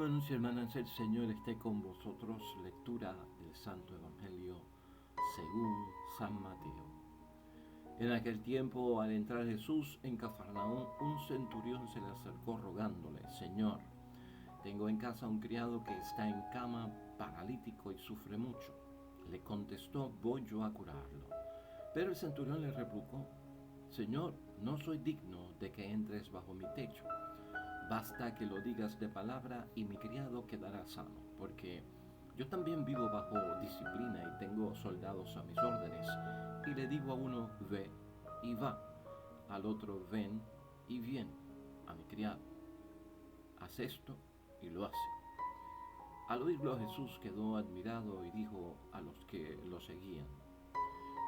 Hermanos y hermanas, el Señor esté con vosotros. Lectura del Santo Evangelio según San Mateo. En aquel tiempo, al entrar Jesús en Cafarnaúm, un centurión se le acercó rogándole: Señor, tengo en casa un criado que está en cama, paralítico y sufre mucho. Le contestó: voy yo a curarlo. Pero el centurión le replicó: Señor, no soy digno de que entres bajo mi techo. Basta que lo digas de palabra y mi criado quedará sano, porque yo también vivo bajo disciplina y tengo soldados a mis órdenes. Y le digo a uno: ve, y va; al otro: ven, y viene; a mi criado: haz esto, y lo hace. Al oírlo, Jesús quedó admirado y dijo a los que lo seguían: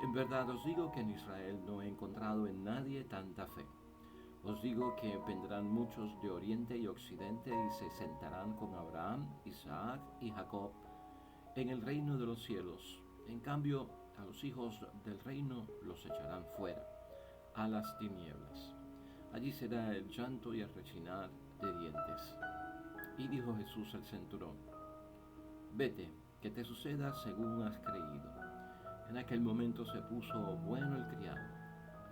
en verdad os digo que en Israel no he encontrado en nadie tanta fe. Os digo que vendrán muchos de oriente y occidente y se sentarán con Abraham, Isaac y Jacob en el reino de los cielos. En cambio, a los hijos del reino los echarán fuera, a las tinieblas. Allí será el llanto y el rechinar de dientes. Y dijo Jesús al centurión: vete, que te suceda según has creído. En aquel momento se puso bueno el criado.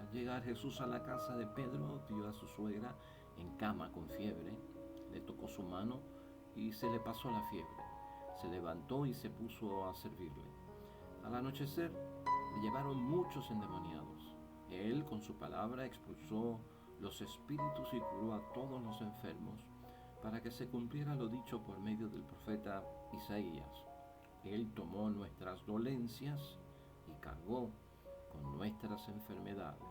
Al llegar Jesús a la casa de Pedro, vio a su suegra en cama con fiebre. Le tocó su mano y se le pasó la fiebre. Se levantó y se puso a servirle. Al anochecer le llevaron muchos endemoniados. Él, con su palabra, expulsó los espíritus y curó a todos los enfermos, para que se cumpliera lo dicho por medio del profeta Isaías: Él tomó nuestras dolencias y cargó con nuestras enfermedades.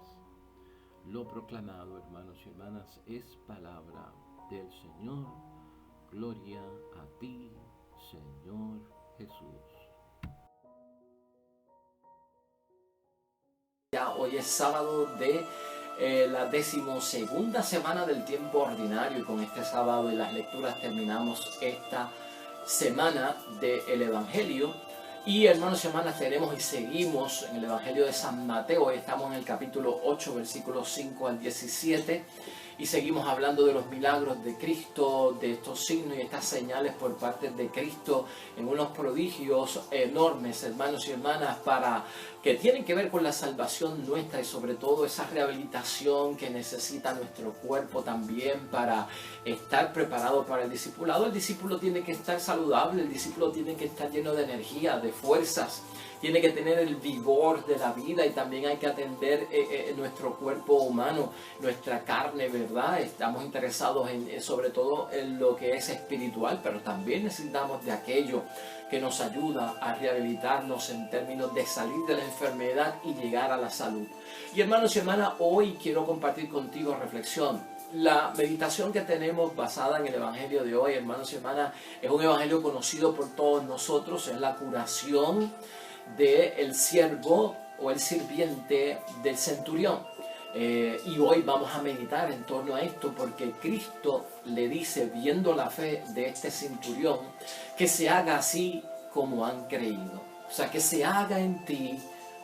Lo proclamado, hermanos y hermanas, es palabra del Señor. Gloria a ti, Señor Jesús. Ya hoy es sábado de la 12ª semana del tiempo ordinario, y con este sábado y las lecturas terminamos esta semana del Evangelio. Y hermanos y hermanas, tenemos y seguimos en el Evangelio de San Mateo. Hoy estamos en el capítulo 8, versículos 5 al 17, y seguimos hablando de los milagros de Cristo, de estos signos y estas señales por parte de Cristo, en unos prodigios enormes, hermanos y hermanas, que tienen que ver con la salvación nuestra y sobre todo esa rehabilitación que necesita nuestro cuerpo también para estar preparado para el discipulado. El discípulo tiene que estar saludable, el discípulo tiene que estar lleno de energía, de fuerzas, tiene que tener el vigor de la vida, y también hay que atender nuestro cuerpo humano, nuestra carne, ¿verdad? Estamos interesados sobre todo en lo que es espiritual, pero también necesitamos de aquello que nos ayuda a rehabilitarnos en términos de salir de la enfermedad y llegar a la salud. Y hermanos y hermanas, hoy quiero compartir contigo reflexión. La meditación que tenemos basada en el Evangelio de hoy, hermanos y hermanas, es un Evangelio conocido por todos nosotros. Es la curación del siervo o el sirviente del centurión. Y hoy vamos a meditar en torno a esto, porque Cristo le dice, viendo la fe de este centurión, que se haga así como han creído. O sea, que se haga en ti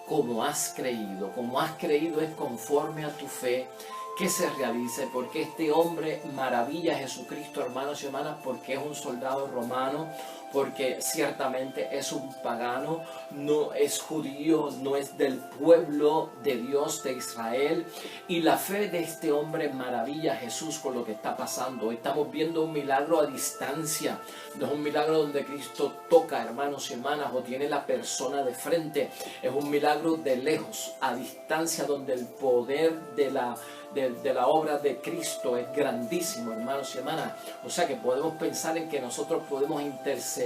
como has creído. Como has creído es conforme a tu fe, que se realice, porque este hombre maravilla a Jesucristo, hermanos y hermanas, porque es un soldado romano, porque ciertamente es un pagano, no es judío, no es del pueblo de Dios de Israel, y la fe de este hombre maravilla a Jesús con lo que está pasando. Estamos viendo un milagro a distancia, no es un milagro donde Cristo toca, hermanos y hermanas, o tiene la persona de frente. Es un milagro de lejos, a distancia, donde el poder de la obra de Cristo es grandísimo, hermanos y hermanas. O sea que podemos pensar en que nosotros podemos interceder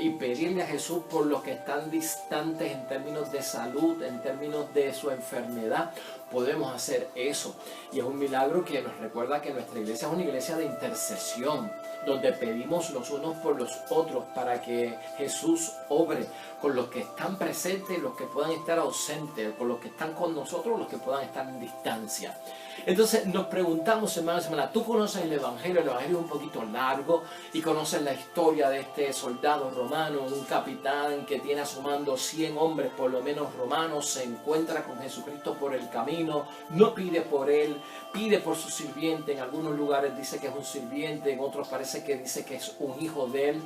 y pedirle a Jesús por los que están distantes en términos de salud, en términos de su enfermedad. Podemos hacer eso, y es un milagro que nos recuerda que nuestra iglesia es una iglesia de intercesión, donde pedimos los unos por los otros para que Jesús obre con los que están presentes, los que puedan estar ausentes, con los que están con nosotros, los que puedan estar en distancia. Entonces nos preguntamos, hermanos y hermanas, tú conoces el Evangelio es un poquito largo, y conoces la historia de este soldado romano, un capitán que tiene a su mando 100 hombres por lo menos romanos, se encuentra con Jesucristo por el camino, camino, no pide por él, pide por su sirviente. En algunos lugares dice que es un sirviente, en otros parece que dice que es un hijo de él.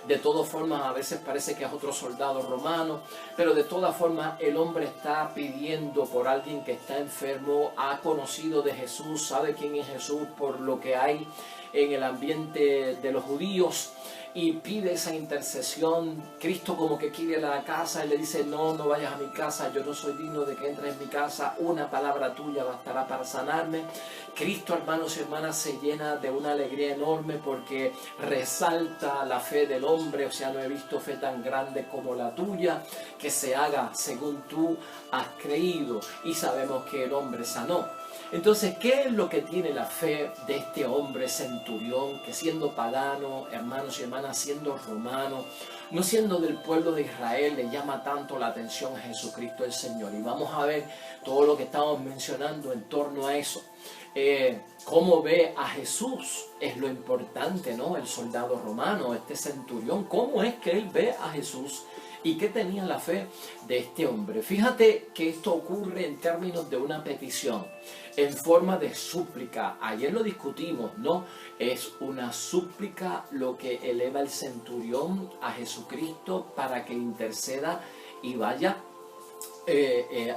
De todas formas, a veces parece que es otro soldado romano, pero de todas formas el hombre está pidiendo por alguien que está enfermo, ha conocido de Jesús, sabe quién es Jesús por lo que hay en el ambiente de los judíos, y pide esa intercesión. Cristo como que quiere a la casa, él le dice: no, no vayas a mi casa, yo no soy digno de que entres en mi casa, una palabra tuya bastará para sanarme. Cristo, hermanos y hermanas, se llena de una alegría enorme porque resalta la fe del hombre. O sea, no he visto fe tan grande como la tuya, que se haga según tú has creído. Y sabemos que el hombre sanó. Entonces, ¿qué es lo que tiene la fe de este hombre centurión que, siendo pagano, hermanos y hermanas, siendo romano, no siendo del pueblo de Israel, le llama tanto la atención a Jesucristo el Señor? Y vamos a ver todo lo que estamos mencionando en torno a eso. Cómo ve a Jesús es lo importante, ¿no? El soldado romano, este centurión, cómo es que él ve a Jesús y qué tenía la fe de este hombre. Fíjate que esto ocurre en términos de una petición, en forma de súplica. Ayer lo discutimos, ¿no? Es una súplica lo que eleva el centurión a Jesucristo para que interceda y vaya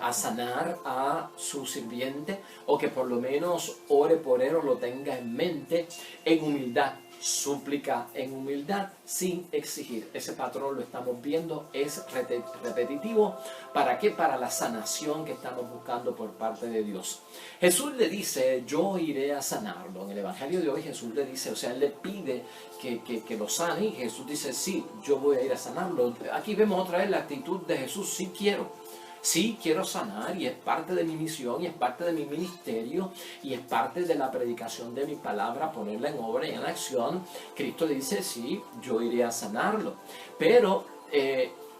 a sanar a su sirviente, o que por lo menos ore por él o lo tenga en mente, en humildad. Súplica en humildad, sin exigir. Ese patrón lo estamos viendo, es repetitivo. ¿Para qué? Para la sanación que estamos buscando por parte de Dios. Jesús le dice: yo iré a sanarlo. En el Evangelio de hoy Jesús le dice, o sea, él le pide que lo sane, y Jesús dice: sí, yo voy a ir a sanarlo. Aquí vemos otra vez la actitud de Jesús: sí quiero. Sí, quiero sanar, y es parte de mi misión, y es parte de mi ministerio, y es parte de la predicación de mi palabra, ponerla en obra y en acción. Cristo le dice: sí, yo iré a sanarlo. Pero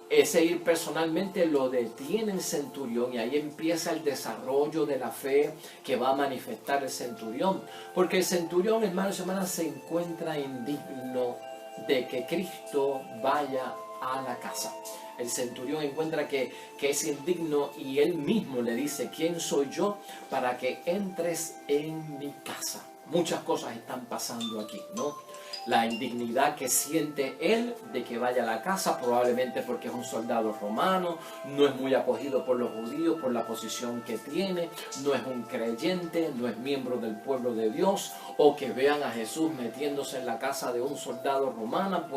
ese ir personalmente lo detiene el centurión, y ahí empieza el desarrollo de la fe que va a manifestar el centurión. Porque el centurión, hermanos y hermanas, se encuentra indigno de que Cristo vaya a la casa. El centurión encuentra que es indigno, y él mismo le dice: ¿quién soy yo para que entres en mi casa? Muchas cosas están pasando aquí, ¿no? La indignidad que siente él de que vaya a la casa, probablemente porque es un soldado romano, no es muy acogido por los judíos por la posición que tiene, no es un creyente, no es miembro del pueblo de Dios, o que vean a Jesús metiéndose en la casa de un soldado romano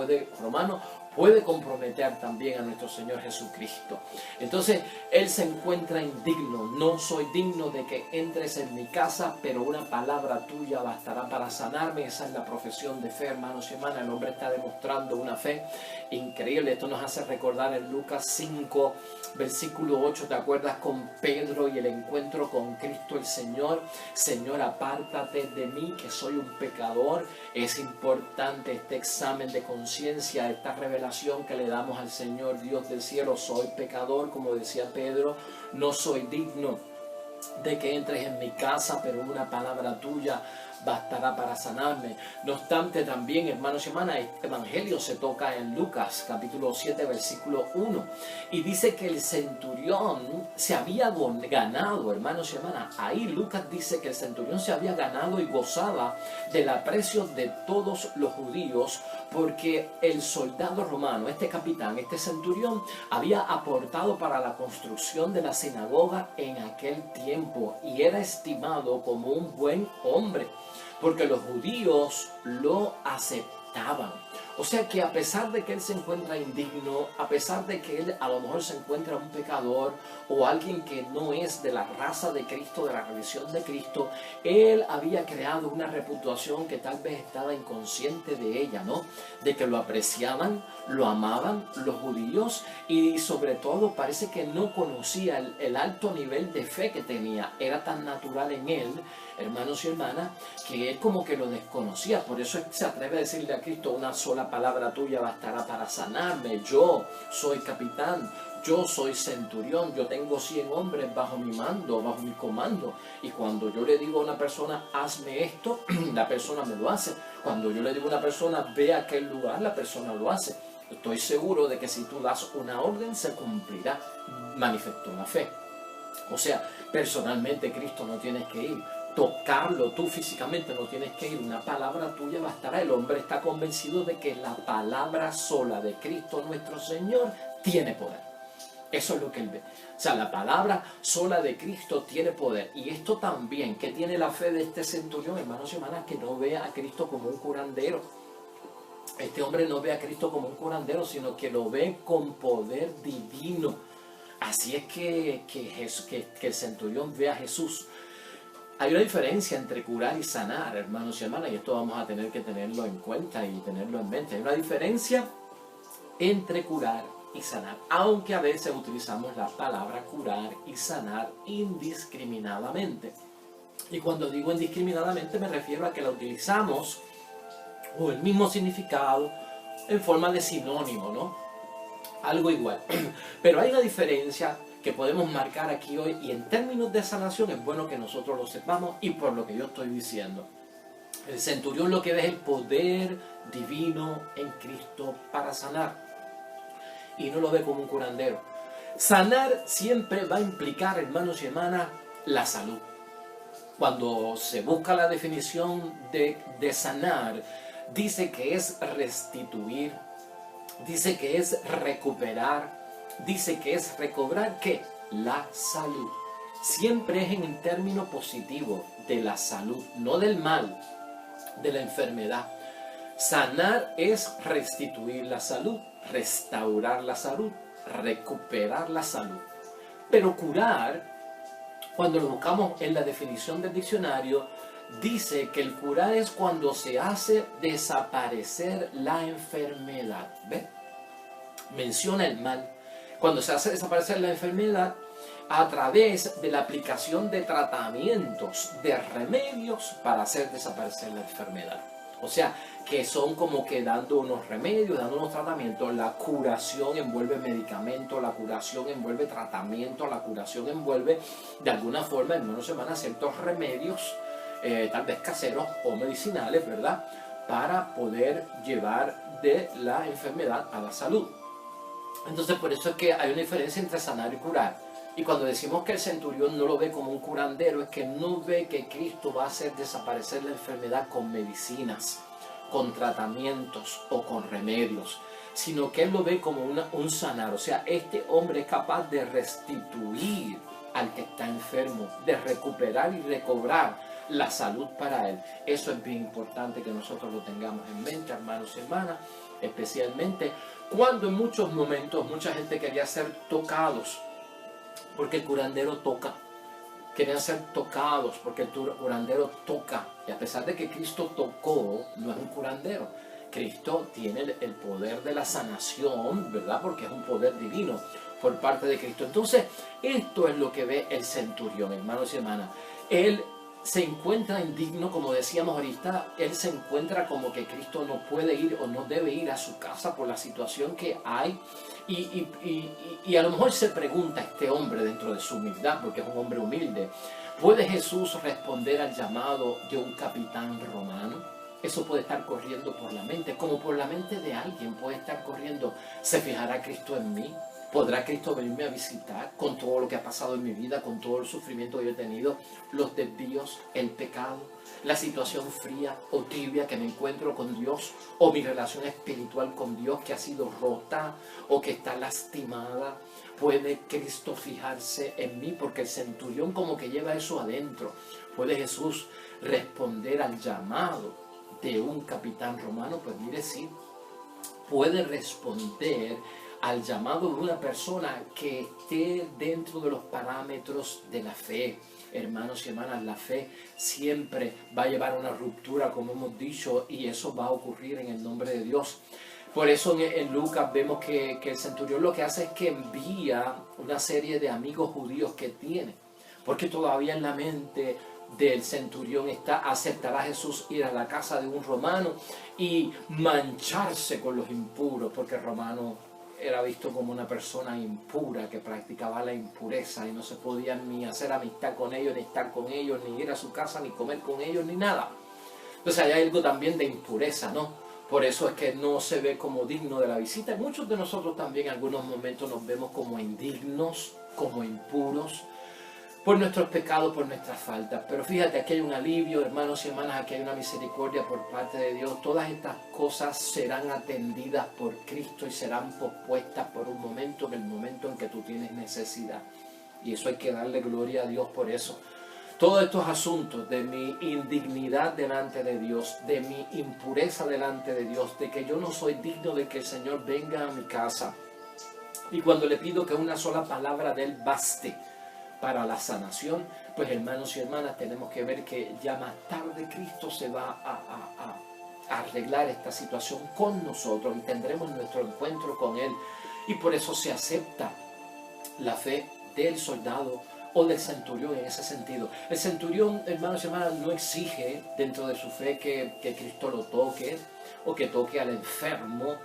puede comprometer también a nuestro Señor Jesucristo. Entonces, él se encuentra indigno. No soy digno de que entres en mi casa, pero una palabra tuya bastará para sanarme. Esa es la profesión de fe, hermanos y hermanas. El hombre está demostrando una fe increíble. Esto nos hace recordar en Lucas 5, versículo 8, ¿te acuerdas? Con Pedro y el encuentro con Cristo el Señor. Señor, apártate de mí, que soy un pecador. Es importante este examen de conciencia, esta revelación que le damos al Señor Dios del cielo. Soy pecador, como decía Pedro, no soy digno de que entres en mi casa, pero una palabra tuya bastará para sanarme. No obstante, también, hermanos y hermanas, este evangelio se toca en Lucas capítulo 7 versículo 1, y dice que el centurión se había ganado, hermanos y hermanas, ahí Lucas dice que el centurión se había ganado y gozaba del aprecio de todos los judíos, porque el soldado romano, este capitán, este centurión, había aportado para la construcción de la sinagoga en aquel tiempo, y era estimado como un buen hombre, porque los judíos lo aceptaban. O sea que a pesar de que él se encuentra indigno, a pesar de que él a lo mejor se encuentra un pecador o alguien que no es de la raza de Cristo, de la religión de Cristo, él había creado una reputación que tal vez estaba inconsciente de ella, ¿no? De que lo apreciaban, lo amaban los judíos, y sobre todo parece que no conocía el alto nivel de fe que tenía. Era tan natural en él, hermanos y hermanas, que él como que lo desconocía. Por eso se atreve a decirle a Cristo: una sola palabra tuya bastará para sanarme. Yo soy capitán, yo soy centurión, yo tengo 100 hombres bajo mi mando, bajo mi comando, y cuando yo le digo a una persona: hazme esto, la persona me lo hace. Cuando yo le digo a una persona: ve a aquel lugar, la persona lo hace. Estoy seguro de que si tú das una orden, se cumplirá. Manifestó la fe. O sea, personalmente Cristo no tienes que ir. Tocarlo tú físicamente no tienes que ir. Una palabra tuya bastará. El hombre está convencido de que la palabra sola de Cristo nuestro Señor tiene poder. Eso es lo que él ve. O sea, la palabra sola de Cristo tiene poder. Y esto también, que tiene la fe de este centurión, hermanos y hermanas, que no ve a Cristo como un curandero. Este hombre no ve a Cristo como un curandero, sino que lo ve con poder divino. Así es que el centurión ve a Jesús. Hay una diferencia entre curar y sanar, hermanos y hermanas, y esto vamos a tener que tenerlo en cuenta y tenerlo en mente. Hay una diferencia entre curar y sanar, aunque a veces utilizamos la palabra curar y sanar indiscriminadamente. Y cuando digo indiscriminadamente me refiero a que la utilizamos o el mismo significado en forma de sinónimo, ¿no? Algo igual. Pero hay una diferencia que podemos marcar aquí hoy, y en términos de sanación es bueno que nosotros lo sepamos, y por lo que yo estoy diciendo. El centurión lo que ve es el poder divino en Cristo para sanar, y no lo ve como un curandero. Sanar siempre va a implicar, hermanos y hermanas, la salud. Cuando se busca la definición de sanar, dice que es restituir, dice que es recuperar, dice que es recobrar, ¿qué? La salud. Siempre es en el término positivo de la salud, no del mal, de la enfermedad. Sanar es restituir la salud, restaurar la salud, recuperar la salud. Pero curar, cuando lo buscamos en la definición del diccionario, dice que el curar es cuando se hace desaparecer la enfermedad. ¿Ve? Menciona el mal. Cuando se hace desaparecer la enfermedad a través de la aplicación de tratamientos, de remedios para hacer desaparecer la enfermedad. O sea, que son como que dando unos remedios, dando unos tratamientos. La curación envuelve medicamentos, la curación envuelve tratamiento, la curación envuelve de alguna forma, hermanos y hermanas, ciertos remedios, tal vez caseros o medicinales, ¿verdad? Para poder llevar de la enfermedad a la salud. Entonces, por eso es que hay una diferencia entre sanar y curar. Y cuando decimos que el centurión no lo ve como un curandero, es que no ve que Cristo va a hacer desaparecer la enfermedad con medicinas, con tratamientos o con remedios, sino que él lo ve como un sanar. O sea, este hombre es capaz de restituir al que está enfermo, de recuperar y recobrar la salud para él. Eso es bien importante que nosotros lo tengamos en mente, hermanos y hermanas, especialmente cuando en muchos momentos mucha gente quería ser tocados, porque el curandero toca. Querían ser tocados porque el curandero toca. Y a pesar de que Cristo tocó, no es un curandero. Cristo tiene el poder de la sanación, ¿verdad? Porque es un poder divino por parte de Cristo. Entonces, esto es lo que ve el centurión, hermanos y hermanas. Él se encuentra indigno, como decíamos ahorita, él se encuentra como que Cristo no puede ir o no debe ir a su casa por la situación que hay. Y a lo mejor se pregunta este hombre dentro de su humildad, porque es un hombre humilde, ¿puede Jesús responder al llamado de un capitán romano? Eso puede estar corriendo por la mente, como por la mente de alguien puede estar corriendo. ¿Se fijará Cristo en mí? ¿Podrá Cristo venirme a visitar con todo lo que ha pasado en mi vida, con todo el sufrimiento que yo he tenido, los desvíos, el pecado, la situación fría o tibia que me encuentro con Dios, o mi relación espiritual con Dios que ha sido rota o que está lastimada? ¿Puede Cristo fijarse en mí? Porque el centurión como que lleva eso adentro. ¿Puede Jesús responder al llamado de un capitán romano? Pues mire, sí, puede responder al llamado de una persona que esté dentro de los parámetros de la fe. Hermanos y hermanas, la fe siempre va a llevar a una ruptura, como hemos dicho, y eso va a ocurrir en el nombre de Dios. Por eso en Lucas vemos que el centurión lo que hace es que envía una serie de amigos judíos que tiene, porque todavía en la mente del centurión está: ¿aceptará Jesús ir a la casa de un romano y mancharse con los impuros? Porque el romano era visto como una persona impura que practicaba la impureza y no se podía ni hacer amistad con ellos, ni estar con ellos, ni ir a su casa, ni comer con ellos, ni nada. Entonces hay algo también de impureza, ¿no? Por eso es que no se ve como digno de la visita. Y muchos de nosotros también en algunos momentos nos vemos como indignos, como impuros. por nuestros pecados, por nuestras faltas. Pero fíjate, aquí hay un alivio, hermanos y hermanas, aquí hay una misericordia por parte de Dios. Todas estas cosas serán atendidas por Cristo y serán pospuestas por un momento, en el momento en que tú tienes necesidad. Y eso hay que darle gloria a Dios por eso. Todos estos asuntos de mi indignidad delante de Dios, de mi impureza delante de Dios, de que yo no soy digno de que el Señor venga a mi casa. Y cuando le pido que una sola palabra de Él baste para la sanación, pues hermanos y hermanas, tenemos que ver que ya más tarde Cristo se va a arreglar esta situación con nosotros y tendremos nuestro encuentro con Él. Y por eso se acepta la fe del soldado o del centurión en ese sentido. El centurión, hermanos y hermanas, no exige dentro de su fe que Cristo lo toque o que toque al enfermo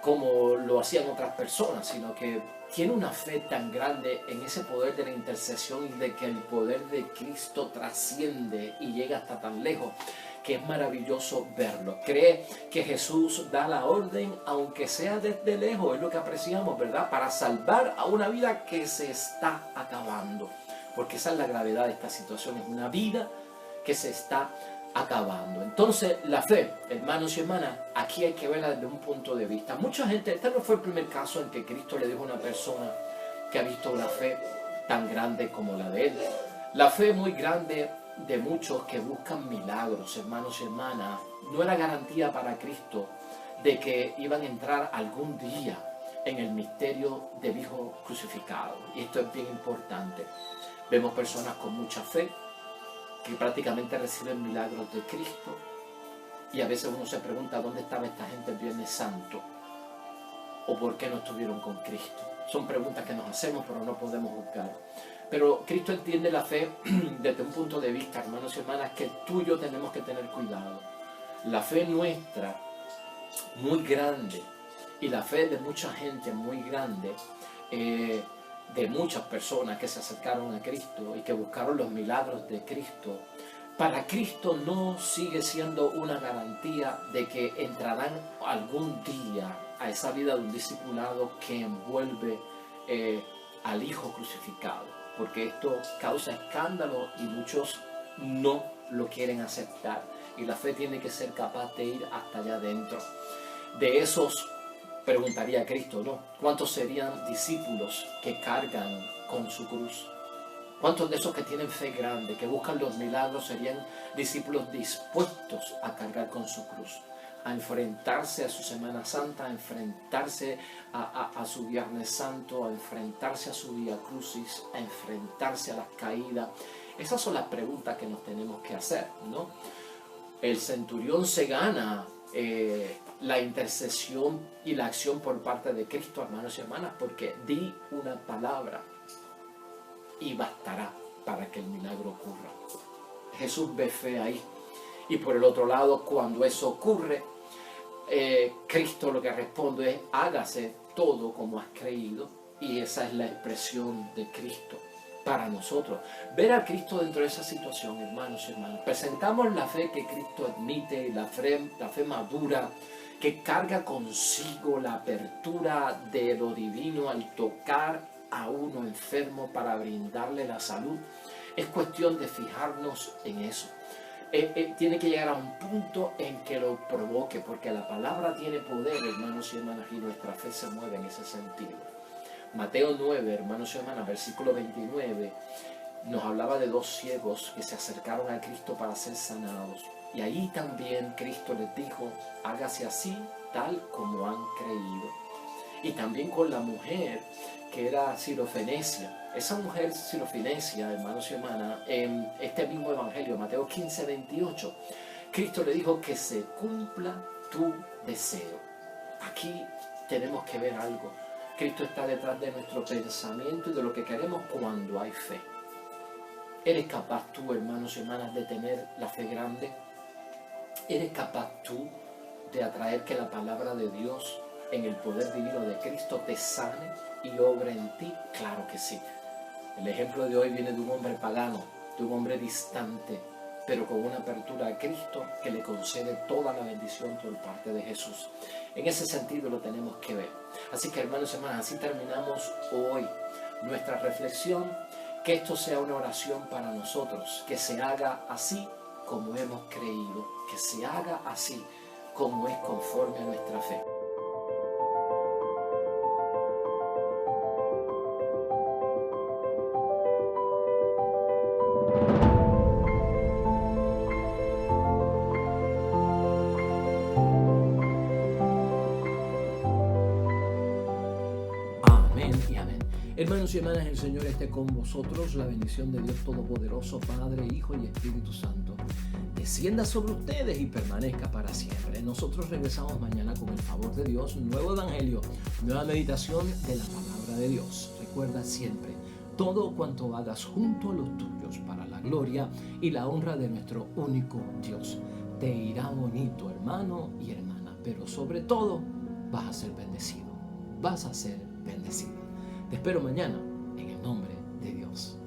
como lo hacían otras personas, sino que tiene una fe tan grande en ese poder de la intercesión y de que el poder de Cristo trasciende y llega hasta tan lejos, que es maravilloso verlo. Cree que Jesús da la orden, aunque sea desde lejos, es lo que apreciamos, ¿verdad? Para salvar a una vida que se está acabando. Porque esa es la gravedad de esta situación, es una vida que se está acabando. Entonces, la fe, hermanos y hermanas, aquí hay que verla desde un punto de vista. Mucha gente, este no fue el primer caso en que Cristo le dijo a una persona que ha visto una fe tan grande como la de él. La fe muy grande de muchos que buscan milagros, hermanos y hermanas, no era garantía para Cristo de que iban a entrar algún día en el misterio del Hijo crucificado. Y esto es bien importante. Vemos personas con mucha fe que prácticamente reciben milagros de Cristo y a veces uno se pregunta dónde estaba esta gente el Viernes Santo o por qué no estuvieron con Cristo. Son preguntas que nos hacemos, pero no podemos juzgar. Pero Cristo entiende la fe desde un punto de vista, hermanos y hermanas, que tú y yo tenemos que tener cuidado. La fe nuestra, muy grande, y la fe de mucha gente muy grande, de muchas personas que se acercaron a Cristo y que buscaron los milagros de Cristo, para Cristo no sigue siendo una garantía de que entrarán algún día a esa vida de un discipulado que envuelve al Hijo crucificado, porque esto causa escándalo y muchos no lo quieren aceptar, y la fe tiene que ser capaz de ir hasta allá adentro. De esos, preguntaría Cristo, ¿no? ¿Cuántos serían discípulos que cargan con su cruz? ¿Cuántos de esos que tienen fe grande, que buscan los milagros, serían discípulos dispuestos a cargar con su cruz? A enfrentarse a su Semana Santa, a enfrentarse a su Viernes Santo, a enfrentarse a su Vía Crucis, a enfrentarse a las caídas. Esas son las preguntas que nos tenemos que hacer, ¿no? El centurión se gana la intercesión y la acción por parte de Cristo, hermanos y hermanas, porque di una palabra y bastará para que el milagro ocurra. Jesús ve fe ahí. Y por el otro lado, cuando eso ocurre, Cristo lo que responde es: hágase todo como has creído. Y esa es la expresión de Cristo para nosotros. Ver a Cristo dentro de esa situación, hermanos y hermanas. Presentamos la fe que Cristo admite, la fe madura, que carga consigo la apertura de lo divino al tocar a uno enfermo para brindarle la salud. Es cuestión de fijarnos en eso. Tiene que llegar a un punto en que lo provoque, porque la palabra tiene poder, hermanos y hermanas, y nuestra fe se mueve en ese sentido. Mateo 9, hermanos y hermanas, versículo 29, nos hablaba de dos ciegos que se acercaron a Cristo para ser sanados. Y ahí también Cristo les dijo: hágase así, tal como han creído. Y también con la mujer que era sirofenicia. Esa mujer sirofenicia, hermanos y hermanas, en este mismo evangelio, Mateo 15, 28, Cristo le dijo: que se cumpla tu deseo. Aquí tenemos que ver algo. Cristo está detrás de nuestro pensamiento y de lo que queremos cuando hay fe. ¿Eres capaz tú, hermanos y hermanas, de tener la fe grande? ¿Eres capaz tú de atraer que la palabra de Dios en el poder divino de Cristo te sane y obre en ti? Claro que sí. El ejemplo de hoy viene de un hombre pagano, de un hombre distante, pero con una apertura a Cristo que le concede toda la bendición por parte de Jesús. En ese sentido lo tenemos que ver. Así que, hermanos y hermanas, así terminamos hoy nuestra reflexión Que esto sea una oración para nosotros, que se haga así como hemos creído, que se haga así como es conforme a nuestra fe. Amén y amén. Hermanos y hermanas, el Señor esté con vosotros. La bendición de Dios Todopoderoso, Padre, Hijo y Espíritu Santo, descienda sobre ustedes y permanezca para siempre. Nosotros regresamos mañana con el favor de Dios, nuevo evangelio, nueva meditación de la palabra de Dios. Recuerda siempre, todo cuanto hagas junto a los tuyos para la gloria y la honra de nuestro único Dios. Te irá bonito, hermano y hermana, pero sobre todo vas a ser bendecido. Vas a ser bendecido. Te espero mañana en el nombre de Dios.